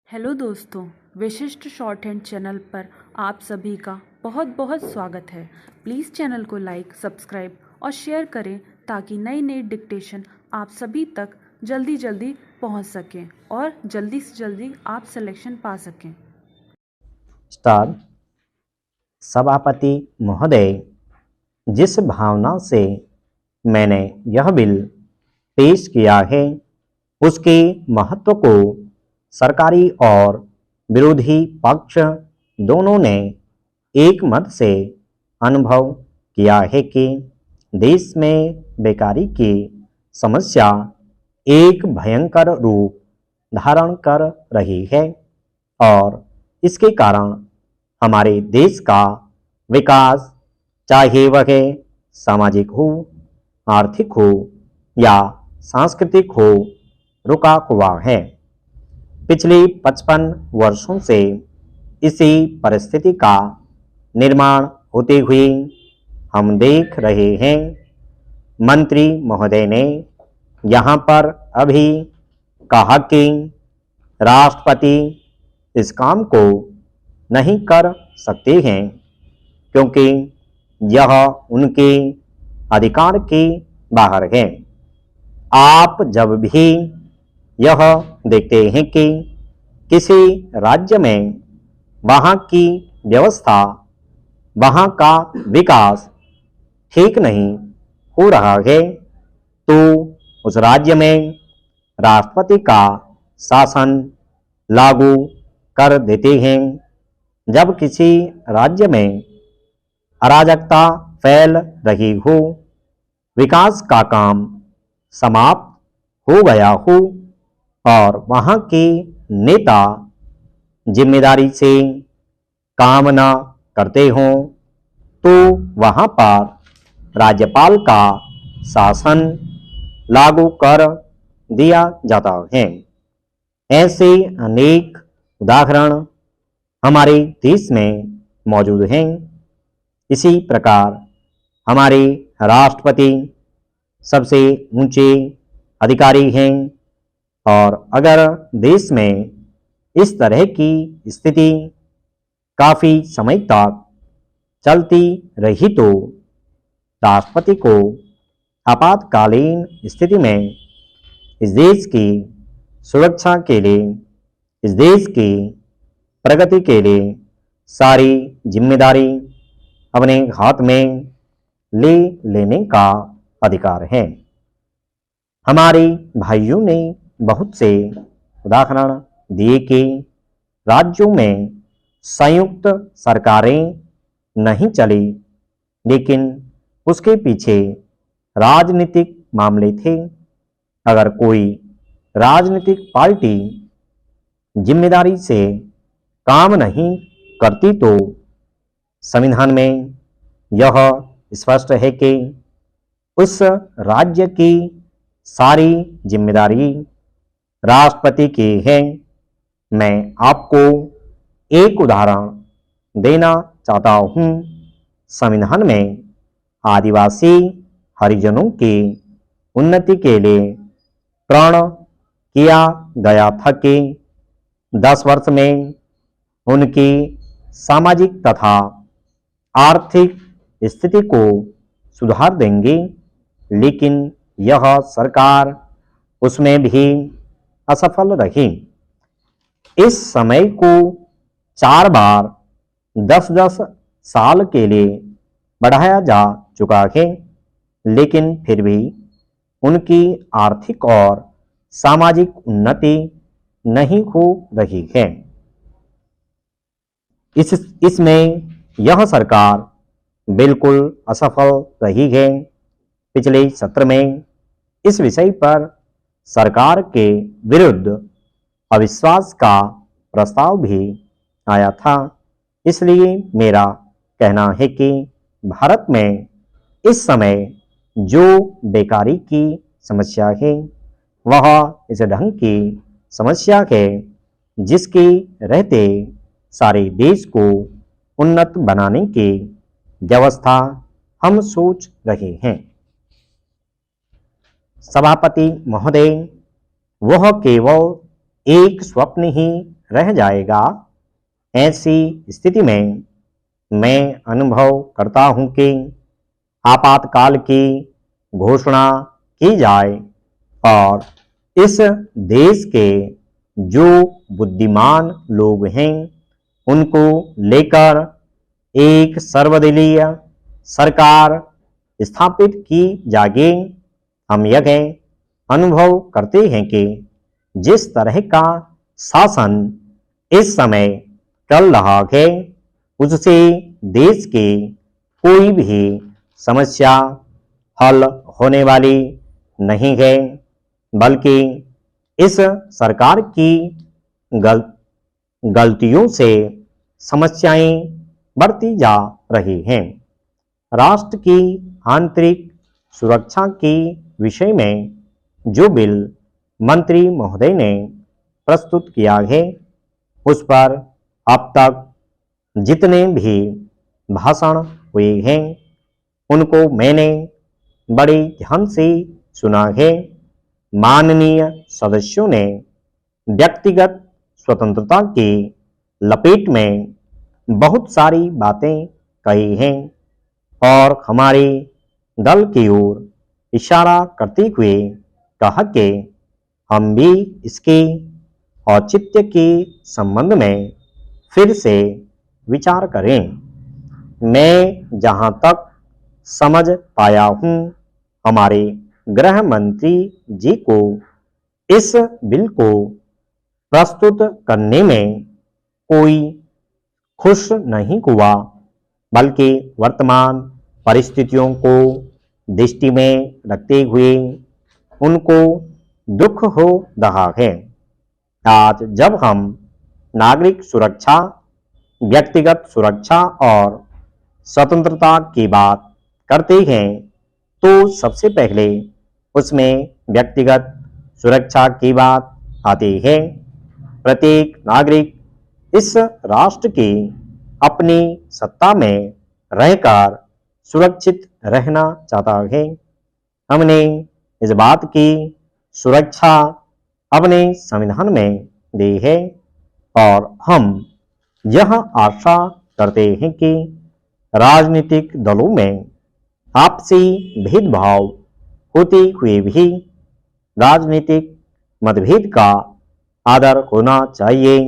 Hello दोस्तों, विशिष्ट short hand channel पर आप सभी का बहुत बहुत स्वागत है। प्लीज़ चैनल को लाइक, सब्सक्राइब और शेयर करें ताकि नई नई डिक्टेशन आप सभी तक जल्दी जल्दी पहुंच सकें और जल्दी से जल्दी आप सिलेक्शन पा सकें। स्टार सभापति महोदय, जिस भावना से मैंने यह बिल पेश किया है उसके महत्व को सरकारी और विरोधी पक्ष दोनों ने एक मत से अनुभव किया है कि देश में बेकारी की समस्या एक भयंकर रूप धारण कर रही है और इसके कारण हमारे देश का विकास, चाहे वह सामाजिक हो, आर्थिक हो या सांस्कृतिक हो, रुका हुआ है। पिछले 55 वर्षों से इसी परिस्थिति का निर्माण होते हुए हम देख रहे हैं। मंत्री महोदय ने यहाँ पर अभी कहा कि राष्ट्रपति इस काम को नहीं कर सकते हैं क्योंकि यह उनके अधिकार के बाहर है। आप जब भी यह देखते हैं कि किसी राज्य में वहाँ की व्यवस्था, वहाँ का विकास ठीक नहीं हो रहा है तो उस राज्य में राष्ट्रपति का शासन लागू कर देते हैं। जब किसी राज्य में अराजकता फैल रही हो, विकास का काम समाप्त हो गया हो और वहाँ के नेता जिम्मेदारी से काम न करते हों तो वहाँ पर राज्यपाल का शासन लागू कर दिया जाता है। ऐसे अनेक उदाहरण हमारे देश में मौजूद हैं। इसी प्रकार हमारे राष्ट्रपति सबसे ऊंचे अधिकारी हैं और अगर देश में इस तरह की स्थिति काफ़ी समय तक चलती रही तो राष्ट्रपति को आपातकालीन स्थिति में इस देश की सुरक्षा के लिए, इस देश की प्रगति के लिए सारी जिम्मेदारी अपने हाथ में ले लेने का अधिकार है। हमारे भाइयों ने बहुत से उदाहरण दिए कि राज्यों में संयुक्त सरकारें नहीं चली, लेकिन उसके पीछे राजनीतिक मामले थे। अगर कोई राजनीतिक पार्टी जिम्मेदारी से काम नहीं करती तो संविधान में यह स्पष्ट है कि उस राज्य की सारी जिम्मेदारी राष्ट्रपति की है। मैं आपको एक उदाहरण देना चाहता हूँ। संविधान में आदिवासी हरिजनों की उन्नति के लिए प्रण किया गया था कि 10 वर्ष में उनकी सामाजिक तथा आर्थिक स्थिति को सुधार देंगे, लेकिन यह सरकार उसमें भी असफल रही। इस समय को 4 बार 10-10 साल के लिए बढ़ाया जा चुका है, लेकिन फिर भी उनकी आर्थिक और सामाजिक उन्नति नहीं हो रही है। इसमें यह सरकार बिल्कुल असफल रही है। पिछले सत्र में इस विषय पर सरकार के विरुद्ध अविश्वास का प्रस्ताव भी आया था। इसलिए मेरा कहना है कि भारत में इस समय जो बेकारी की समस्या है वह इस ढंग की समस्या है जिसके रहते सारे देश को उन्नत बनाने की व्यवस्था हम सोच रहे हैं। सभापति महोदय, वह केवल एक स्वप्न ही रह जाएगा। ऐसी स्थिति में मैं अनुभव करता हूं कि आपातकाल की घोषणा की जाए और इस देश के जो बुद्धिमान लोग हैं उनको लेकर एक सर्वदलीय सरकार स्थापित की जाएगी। हम यह अनुभव करते हैं कि जिस तरह का शासन इस समय चल रहा है उससे देश की कोई भी समस्या हल होने वाली नहीं है, बल्कि इस सरकार की गलतियों से समस्याएं बढ़ती जा रही हैं। राष्ट्र की आंतरिक सुरक्षा के विषय में जो बिल मंत्री महोदय ने प्रस्तुत किया है उस पर अब तक जितने भी भाषण हुए हैं उनको मैंने बड़े ध्यान से सुना है। माननीय सदस्यों ने व्यक्तिगत स्वतंत्रता की लपेट में बहुत सारी बातें कही हैं और हमारे दल की ओर इशारा करते हुए कहा कि हम भी इसके औचित्य के संबंध में फिर से विचार करें। मैं जहां तक समझ पाया हूं हमारे गृह मंत्री जी को इस बिल को प्रस्तुत करने में कोई खुश नहीं हुआ, बल्कि वर्तमान परिस्थितियों को दृष्टि में रखते हुए उनको दुख हो रहा है। आज जब हम नागरिक सुरक्षा, व्यक्तिगत सुरक्षा और स्वतंत्रता की बात करते हैं तो सबसे पहले उसमें व्यक्तिगत सुरक्षा की बात आती है। प्रत्येक नागरिक इस राष्ट्र की अपनी सत्ता में रहकर सुरक्षित रहना चाहता है। हमने इस बात की सुरक्षा अपने संविधान में दी है और हम यह आशा करते हैं कि राजनीतिक दलों में आपसी भेदभाव होते हुए भी राजनीतिक मतभेद का आदर होना चाहिए।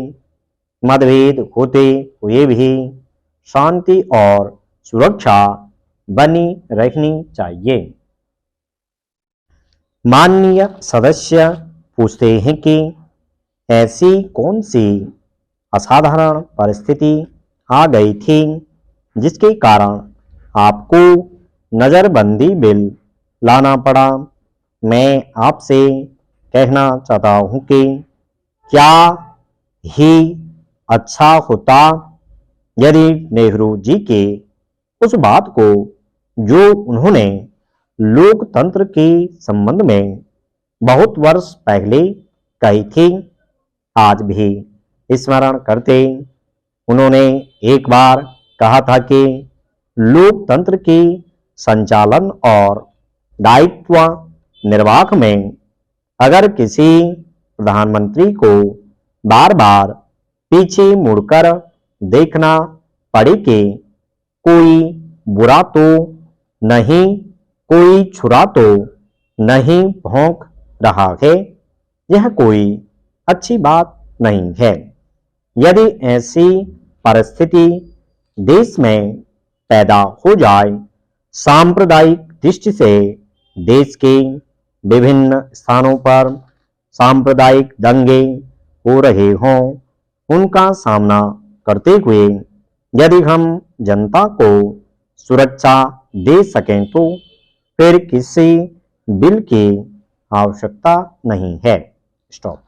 मतभेद होते हुए भी शांति और सुरक्षा बनी रहनी चाहिए। माननीय सदस्य पूछते हैं कि ऐसी कौन सी असाधारण परिस्थिति आ गई थी जिसके कारण आपको नज़रबंदी बिल लाना पड़ा। मैं आपसे कहना चाहता हूं कि क्या ही अच्छा होता यदि नेहरू जी के उस बात को जो उन्होंने लोकतंत्र के संबंध में बहुत वर्ष पहले कही थी आज भी स्मरण करते। उन्होंने एक बार कहा था कि लोकतंत्र के संचालन और दायित्व निर्वाह में अगर किसी प्रधानमंत्री को बार बार पीछे मुड़कर देखना पड़े कि कोई बुरा तो नहीं, कोई छुरा तो नहीं भौंक रहा है, यह कोई अच्छी बात नहीं है। यदि ऐसी परिस्थिति देश में पैदा हो जाए, सांप्रदायिक दृष्टि से देश के विभिन्न स्थानों पर सांप्रदायिक दंगे हो रहे हों, उनका सामना करते हुए यदि हम जनता को सुरक्षा दे सकें तो फिर किसी बिल की आवश्यकता नहीं है। स्टॉप।